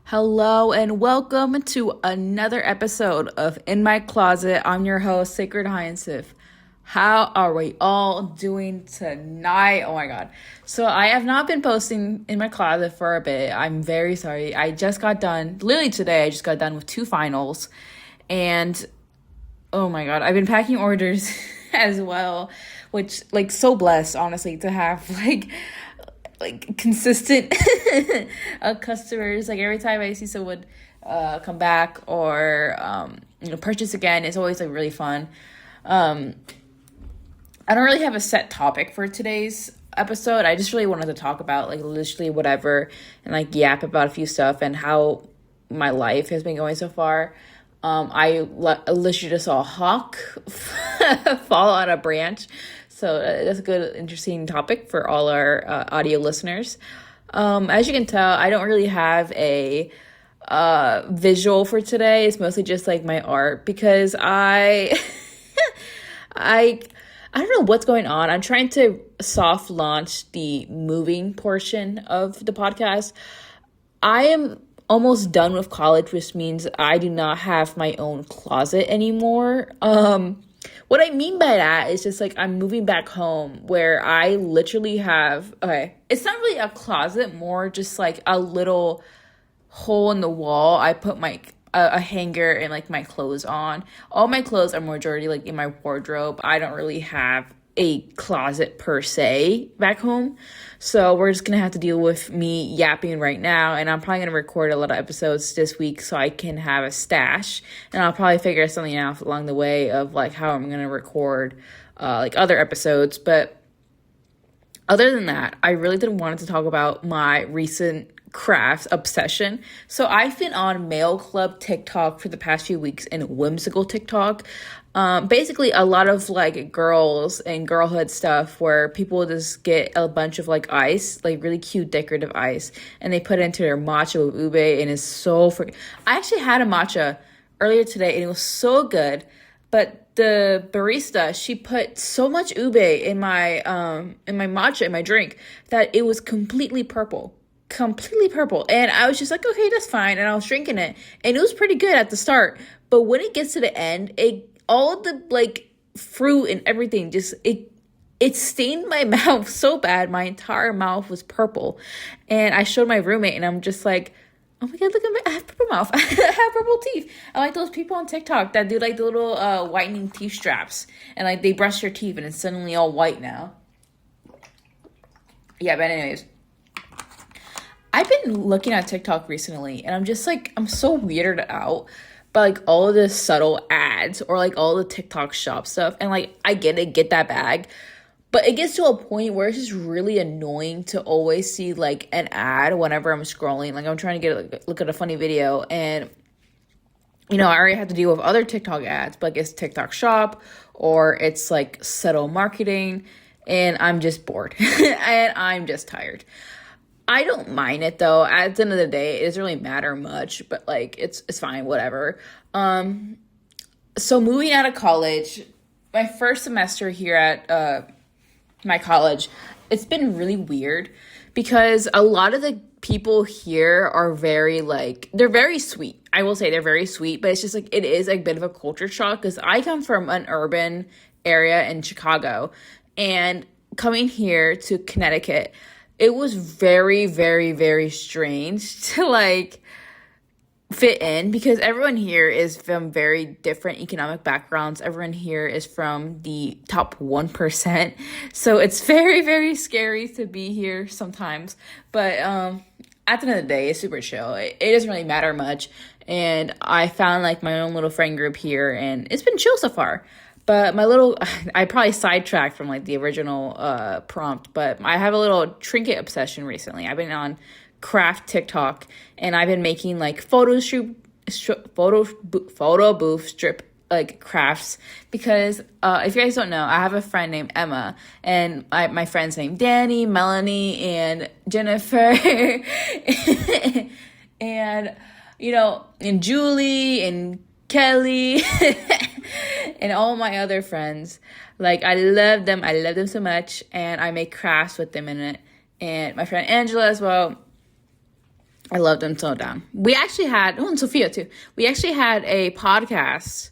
Hello and welcome to another episode of In My Closet. I'm your host, Sacred Hyacinth. How are we all doing tonight? Oh my god. So I have not been posting in my closet for a bit. I'm very sorry. I just got done, literally today, I just got done with 2 finals. And oh my god, I've been packing orders as well, which so blessed honestly to have consistent customers. Like every time I see someone come back or purchase again, it's always really fun. I don't really have a set topic for today's episode. I just really wanted to talk about literally whatever and yap about a few stuff and how my life has been going so far. I literally just saw a hawk fall on a branch. So that's a good, interesting topic for all our audio listeners. As you can tell, I don't really have a visual for today. It's mostly just my art because I don't know what's going on. I'm trying to soft launch the moving portion of the podcast. I am almost done with college, which means I do not have my own closet anymore. What I mean by that is just I'm moving back home where I literally have, it's not really a closet, more just a little hole in the wall. I put a hanger and my clothes on. All my clothes are majority in my wardrobe. I don't really have a closet per se back home. So we're just gonna have to deal with me yapping right now, and I'm probably gonna record a lot of episodes this week so I can have a stash, and I'll probably figure something out along the way of how I'm gonna record other episodes. But other than that, I really didn't want to talk about my recent crafts obsession. So I've been on Mail Club TikTok for the past few weeks and Whimsical TikTok. Basically a lot of girls and girlhood stuff where people just get a bunch of ice, really cute decorative ice, and they put it into their matcha with ube, and it's so I actually had a matcha earlier today and it was so good, but the barista, she put so much ube in my matcha, in my drink, that it was completely purple. And I was just okay, that's fine. And I was drinking it and it was pretty good at the start, but when it gets to the end, all the fruit and everything just it stained my mouth so bad. My entire mouth was purple, and I showed my roommate and I'm just oh my god, look at me, I have purple mouth. I have purple teeth. I like those people on TikTok that do the little whitening teeth straps, and they brush their teeth and it's suddenly all white now. Yeah, but anyways, I've been looking at TikTok recently, and I'm just I'm so weirded out by all of the subtle ads or all the TikTok shop stuff. And I get that bag, but it gets to a point where it's just really annoying to always see an ad whenever I'm scrolling. I'm trying to get look at a funny video, and I already have to deal with other TikTok ads, but it's TikTok shop or it's subtle marketing, and I'm just bored and I'm just tired. I don't mind it though. At the end of the day, it doesn't really matter much, but it's fine, whatever. So moving out of college, my first semester here at my college, it's been really weird because a lot of the people here are very they're very sweet. I will say they're very sweet, but it's just it is a bit of a culture shock because I come from an urban area in Chicago, and coming here to Connecticut, it was very, very, very strange to fit in because everyone here is from very different economic backgrounds. Everyone here is from the top 1%. So it's very, very scary to be here sometimes. But at the end of the day, it's super chill. It doesn't really matter much. And I found my own little friend group here, and it's been chill so far. But I probably sidetracked from the original prompt, but I have a little trinket obsession recently. I've been on craft TikTok, and I've been making photo booth strip crafts because if you guys don't know, I have a friend named Emma, and my friends named Danny, Melanie, and Jennifer, and and Julie and Kelly and all my other friends. I love them so much, and I make crafts with them in it. And my friend Angela as well. I love them so down. We actually had, and Sophia too. We actually had a podcast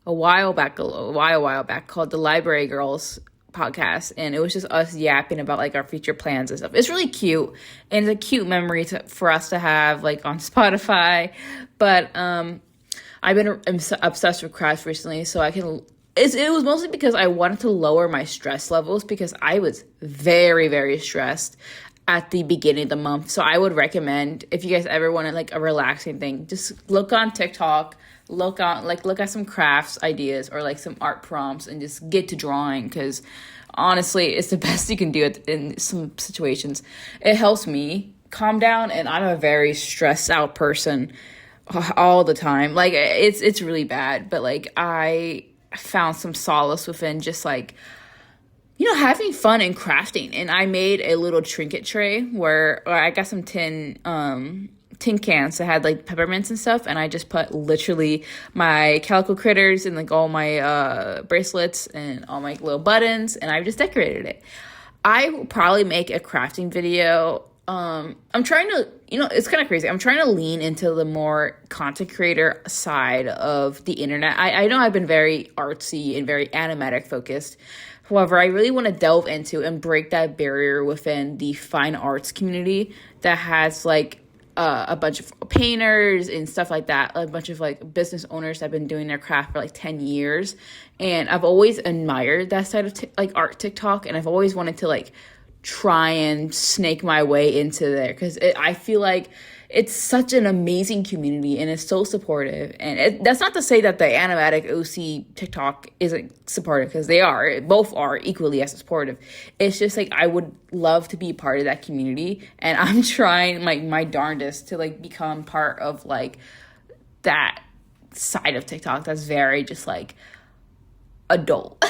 a while back called the Library Girls podcast, and it was just us yapping about like our future plans and stuff. It's really cute, and it's a cute memory for us to have like on Spotify. But I've been obsessed with crafts recently, so it was mostly because I wanted to lower my stress levels because I was very, very stressed at the beginning of the month. So I would recommend, if you guys ever want like a relaxing thing, just look on TikTok, look at some crafts ideas or like some art prompts and just get to drawing, because honestly it's the best you can do in some situations. It helps me calm down, and I'm a very stressed out person all the time. Like it's really bad, but like I found some solace within just like, having fun and crafting. And I made a little trinket tray where I got some tin cans that had like peppermints and stuff, and I just put literally my calico critters and like all my bracelets and all my little buttons, and I just decorated it. I will probably make a crafting video. I'm trying to, it's kind of crazy. I'm trying to lean into the more content creator side of the internet. I know I've been very artsy and very animatic focused. However, I really want to delve into and break that barrier within the fine arts community that has like a bunch of painters and stuff like that, a bunch of like business owners that have been doing their craft for like 10 years. And I've always admired that side of like art TikTok, and I've always wanted to like try and snake my way into there, because I feel like it's such an amazing community and it's so supportive. And that's not to say that the animatic OC TikTok isn't supportive, because both are equally as supportive. It's just like I would love to be part of that community, and I'm trying like my darndest to like become part of like that side of TikTok that's very just like adult,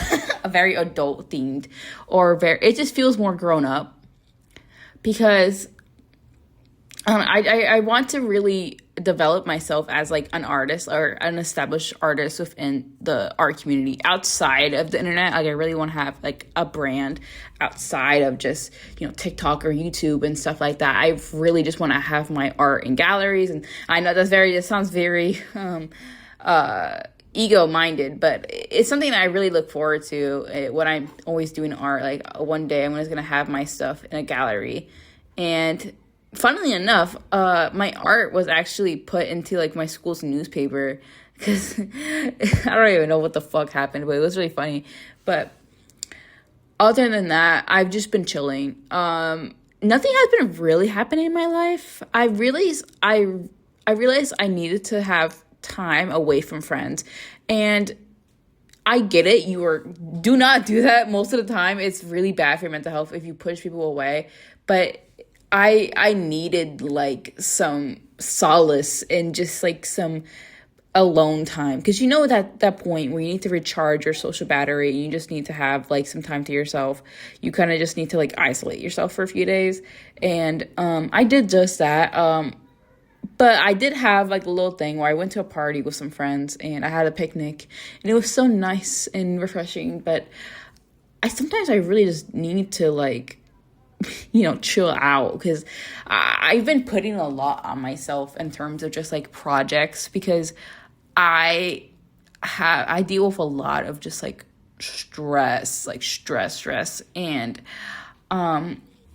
a very adult themed, or it just feels more grown up, because I want to really develop myself as like an artist or an established artist within the art community outside of the internet. Like I really want to have like a brand outside of just, TikTok or YouTube and stuff like that. I really just want to have my art in galleries. And I know it sounds very ego-minded, but it's something that I really look forward to when I'm always doing art. Like one day I'm just going to have my stuff in a gallery. And funnily enough, my art was actually put into like my school's newspaper, because I don't even know what the fuck happened, but it was really funny. But other than that, I've just been chilling. Nothing has been really happening in my life. I realized I needed to have time away from friends, and I get it. Do not do that most of the time. It's really bad for your mental health if you push people away. But I needed like some solace and just like some alone time, because that point where you need to recharge your social battery, and you just need to have like some time to yourself. You kind of just need to like isolate yourself for a few days, and I did just that. But I did have like a little thing where I went to a party with some friends and I had a picnic, and it was so nice and refreshing. But sometimes I really just need to like, chill out, because I've been putting a lot on myself in terms of just like projects, because I deal with a lot of just like stress, and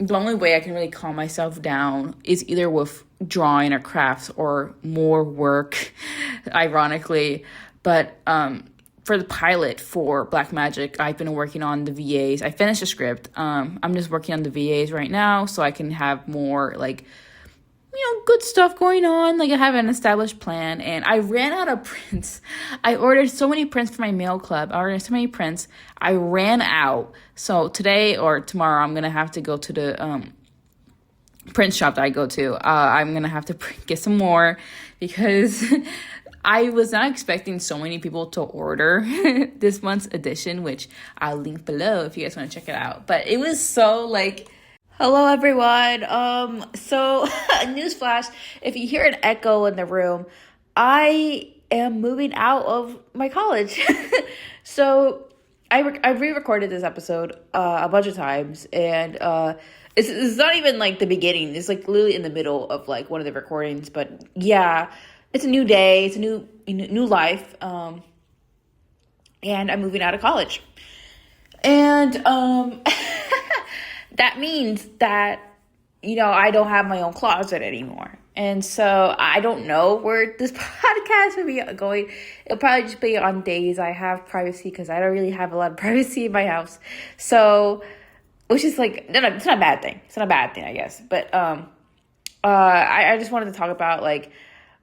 the only way I can really calm myself down is either with drawing or crafts or more work, ironically. But for the pilot for Black Magic, I've been working on the VAs. I finished the script. I'm just working on the VAs right now, so I can have more like, good stuff going on. Like I have an established plan, and I ran out of prints. I ordered so many prints for my mail club. I ordered so many prints. I ran out. So today or tomorrow, I'm going to have to go to the print shop that I go to. I'm going to have to get some more, because I was not expecting so many people to order this month's edition, which I'll link below if you guys want to check it out. But it was so like, hello everyone. So newsflash, if you hear an echo in the room, I am moving out of my college. So I re-recorded this episode a bunch of times, and it's not even like the beginning. It's like literally in the middle of like one of the recordings. But yeah, it's a new day. It's a new life. And I'm moving out of college. And that means that, I don't have my own closet anymore. And so I don't know where this podcast will be going. It'll probably just be on days I have privacy, because I don't really have a lot of privacy in my house. So, which is like, no, it's not a bad thing. It's not a bad thing, I guess. But I just wanted to talk about like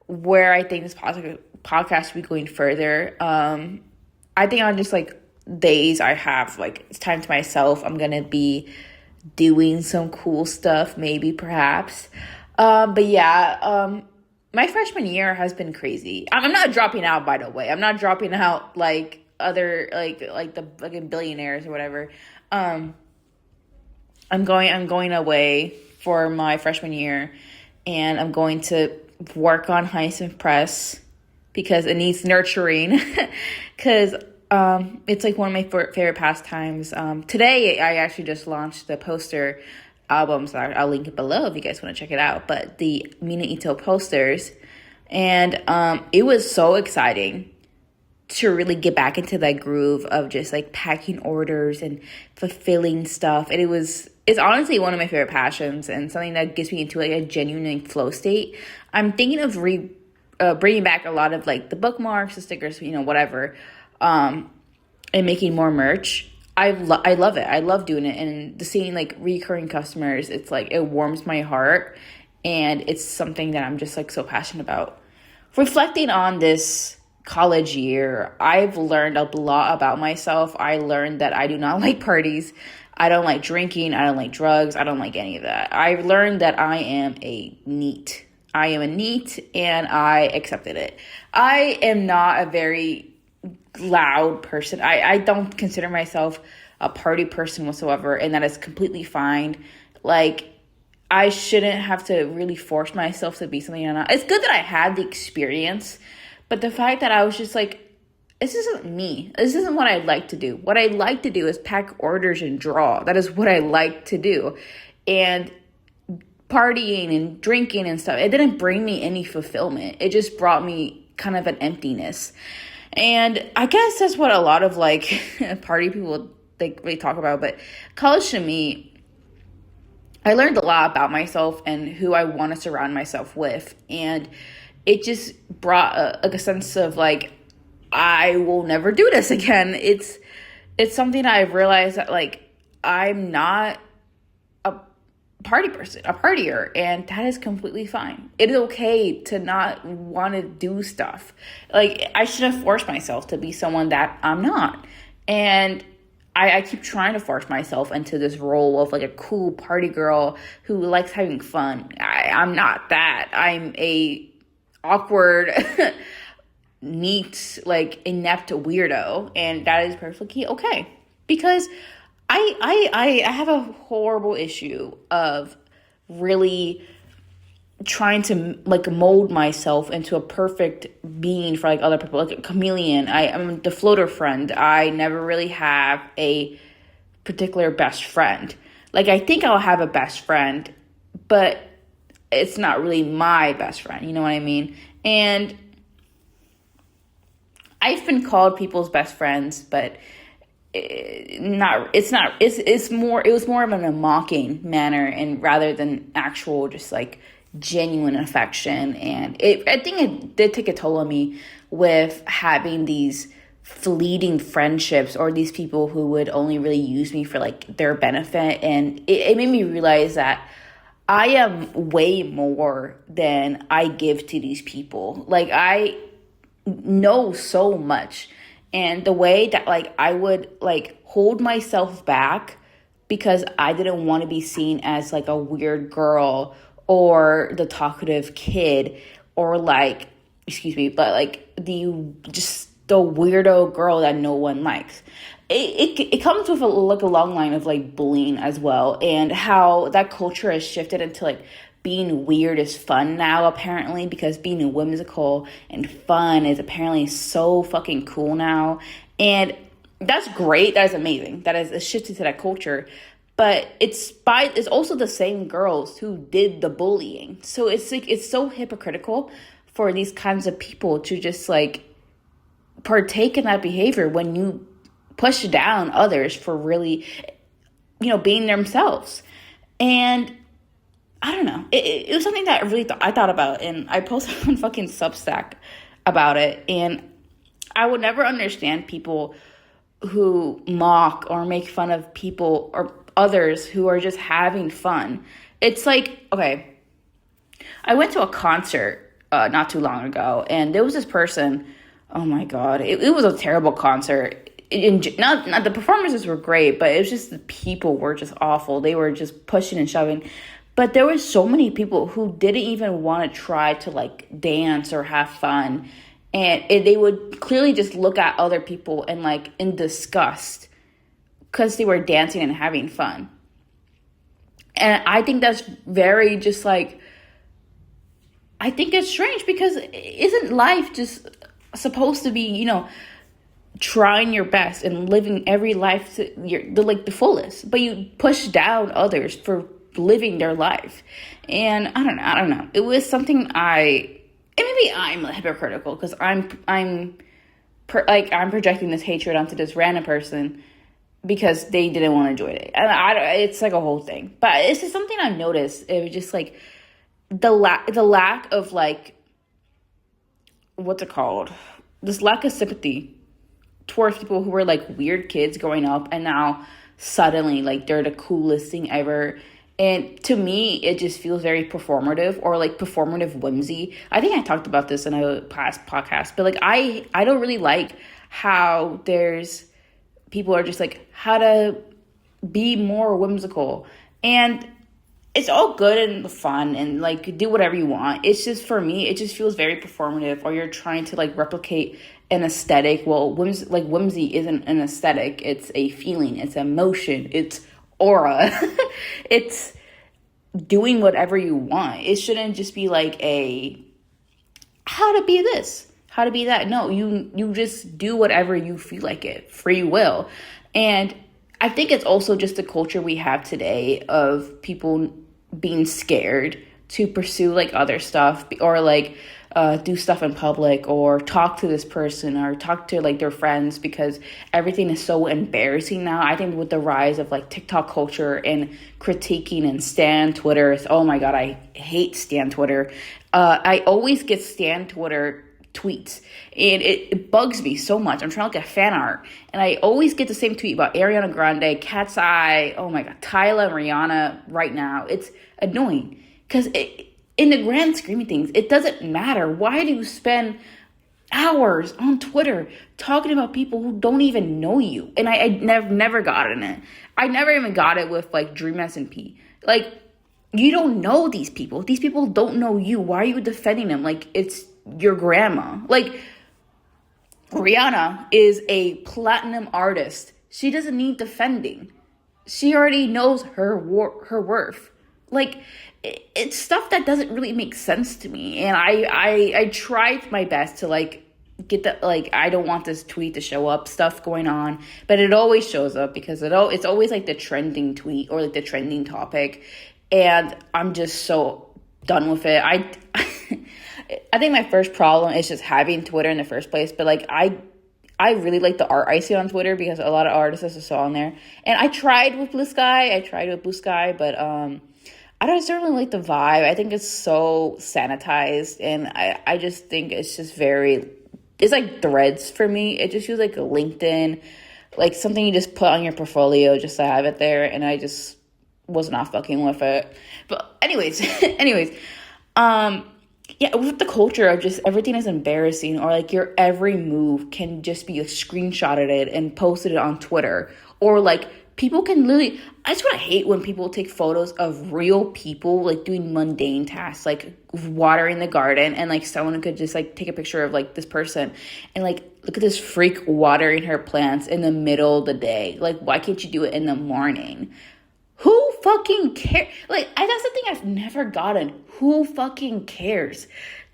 where I think this podcast should be going further. I think on just like days I have like it's time to myself, I'm gonna be doing some cool stuff, maybe, perhaps. But yeah, my freshman year has been crazy. I'm not dropping out, by the way. I'm not dropping out like other like the fucking billionaires or whatever. I'm going away for my freshman year, and I'm going to work on Hyacinth Press because it needs nurturing. Because it's like one of my favorite pastimes. Today, I actually just launched the poster albums. I'll link it below if you guys want to check it out. But the Mina Ito posters. And it was so exciting to really get back into that groove of just like packing orders and fulfilling stuff. And it's honestly one of my favorite passions and something that gets me into like a genuine flow state. I'm thinking of bringing back a lot of like the bookmarks, the stickers, whatever, and making more merch. I love it. I love doing it. And seeing like recurring customers, it's like, it warms my heart. And it's something that I'm just like so passionate about. Reflecting on this college year, I've learned a lot about myself. I learned that I do not like parties. I don't like drinking. I don't like drugs. I don't like any of that. I've learned that I am a NEET. I am a NEET, and I accepted it. I am not a very loud person. I don't consider myself a party person whatsoever, and that is completely fine. Like, I shouldn't have to really force myself to be something I'm not. It's good that I had the experience, but the fact that I was just like, this isn't me. This isn't what I like to do. What I like to do is pack orders and draw. That is what I like to do. And partying and drinking and stuff, it didn't bring me any fulfillment. It just brought me kind of an emptiness. And I guess that's what a lot of like party people they talk about. But college to me, I learned a lot about myself and who I want to surround myself with. And it just brought a sense of like, I will never do this again. It's something I've realized that like, I'm not a party person, a partier, and that is completely fine. It is okay to not want to do stuff. Like, I shouldn't force myself to be someone that I'm not. And I keep trying to force myself into this role of like a cool party girl who likes having fun. I'm not that. I'm a awkward, neat, like inept weirdo, and that is perfectly okay. Because I have a horrible issue of really trying to like mold myself into a perfect being for like other people, like a chameleon. I'm the floater friend. I never really have a particular best friend. Like, I think I'll have a best friend, but it's not really my best friend. You know what I mean? And I've been called people's best friends, but it was more of in a mocking manner, and rather than actual just like genuine affection. And I think it did take a toll on me with having these fleeting friendships, or these people who would only really use me for like their benefit. And it made me realize that I am way more than I give to these people. Like, I know so much, and the way that like I would like hold myself back because I didn't want to be seen as like a weird girl or the talkative kid, or like, excuse me, but like the weirdo girl that no one likes. It comes with a long line of like bullying as well, and how that culture has shifted into like being weird is fun now, apparently, because being whimsical and fun is apparently so fucking cool now. And that's great. That is amazing. That is a shift into that culture. but it's also the same girls who did the bullying. So it's like it's so hypocritical for these kinds of people to just like partake in that behavior when you push down others for really, being themselves. And I don't know. It was something that I thought about, and I posted on fucking Substack about it. And I would never understand people who mock or make fun of people or others who are just having fun. It's like, okay, I went to a concert not too long ago, and there was this person. Oh my god, it was a terrible concert. Not the performances were great, but it was just the people were just awful. They were just pushing and shoving. But there were so many people who didn't even want to try to like dance or have fun. And they would clearly just look at other people and like in disgust because they were dancing and having fun. And I think that's very just like, I think it's strange because isn't life just supposed to be, trying your best and living every life to the fullest, but you push down others for living their life. And I don't know. It was something and maybe I'm hypocritical because I'm projecting this hatred onto this random person because they didn't want to join it. And it's like a whole thing. But it's just something I've noticed. It was just like the lack of like, what's it called? This lack of sympathy towards people who were like weird kids growing up, and now suddenly like they're the coolest thing ever. And to me, it just feels very performative or like performative whimsy. I think I talked about this in a past podcast, but like I don't really like how there's people are just like how to be more whimsical. And it's all good and fun and like do whatever you want. It's just, for me, it just feels very performative, or you're trying to like replicate an aesthetic. Well, whimsy isn't an aesthetic. It's a feeling. It's emotion. It's aura. It's doing whatever you want. It shouldn't just be like how to be this, how to be that. No, you just do whatever you feel like it. Free will. And I think it's also just the culture we have today of people being scared to pursue like other stuff, or like do stuff in public, or talk to this person, or talk to like their friends, because everything is so embarrassing now. I think with the rise of like TikTok culture and critiquing and stan Twitter, oh my god, I hate stan Twitter. I always get stan Twitter tweets, and it bugs me so much. I'm trying to look at fan art, and I always get the same tweet about Ariana Grande, Cat's Eye, oh my god, Tyla and Rihanna right now. It's annoying because in the grand scheme of things, it doesn't matter. Why do you spend hours on Twitter talking about people who don't even know you? And I never got in it. I never even got it with like Dream SMP. Like, you don't know these people. These people don't know you. Why are you defending them like it's your grandma? Like, Rihanna is a platinum artist. She doesn't need defending. She already knows her worth. Like, it's stuff that doesn't really make sense to me. And I tried my best to like get that, like, I don't want this tweet to show up stuff going on, but it always shows up because it's always like the trending tweet or like the trending topic. And I'm just so done with it. I think my first problem is just having Twitter in the first place. But like, I really like the art I see on Twitter because a lot of artists I saw on there. And I tried with Blue Sky, but I don't certainly like the vibe. I think it's so sanitized, and I just think it's just it's like Threads for me. It just feels like a LinkedIn, like something you just put on your portfolio just to have it there, and I just was not fucking with it. But anyways, yeah, with the culture of just everything is embarrassing, or like your every move can just be screenshotted it and posted it on Twitter, or like people can literally, I just want to hate when people take photos of real people like doing mundane tasks, like watering the garden, and like someone could just like take a picture of like this person and like, look at this freak watering her plants in the middle of the day. Like, why can't you do it in the morning? Who fucking cares? Like, that's the thing I've never gotten. Who fucking cares?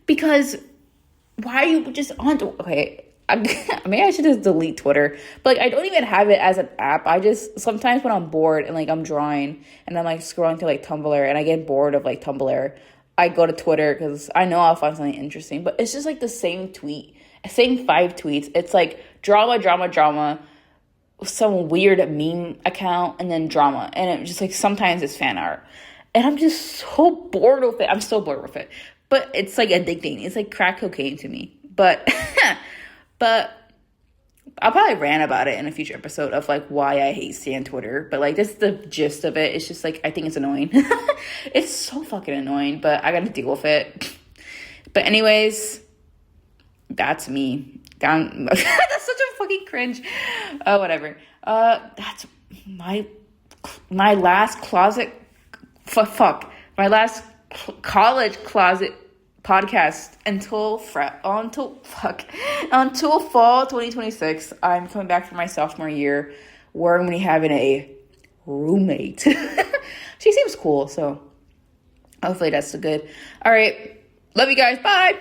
Because why are you just on to, okay, maybe I should just delete Twitter. But like, I don't even have it as an app. I just sometimes when I'm bored and like I'm drawing and I'm like scrolling through like Tumblr and I get bored of like Tumblr, I go to Twitter because I know I'll find something interesting. But it's just like the same tweet, same 5 tweets. It's like drama, drama, drama, some weird meme account, and then drama. And it just like sometimes it's fan art. And I'm just so bored with it. I'm so bored with it. But it's like addicting. It's like crack cocaine to me. But but I'll probably rant about it in a future episode of like why I hate Stan Twitter. But like that's the gist of it. It's just like I think it's annoying. It's so fucking annoying, but I gotta deal with it. But anyways, that's me. Down that's such a fucking cringe. Whatever. That's my last closet my last college closet podcast until fall 2026. I'm coming back for my sophomore year where I'm going to be having a roommate. She seems cool, so hopefully that's good. All right. Love you guys. Bye.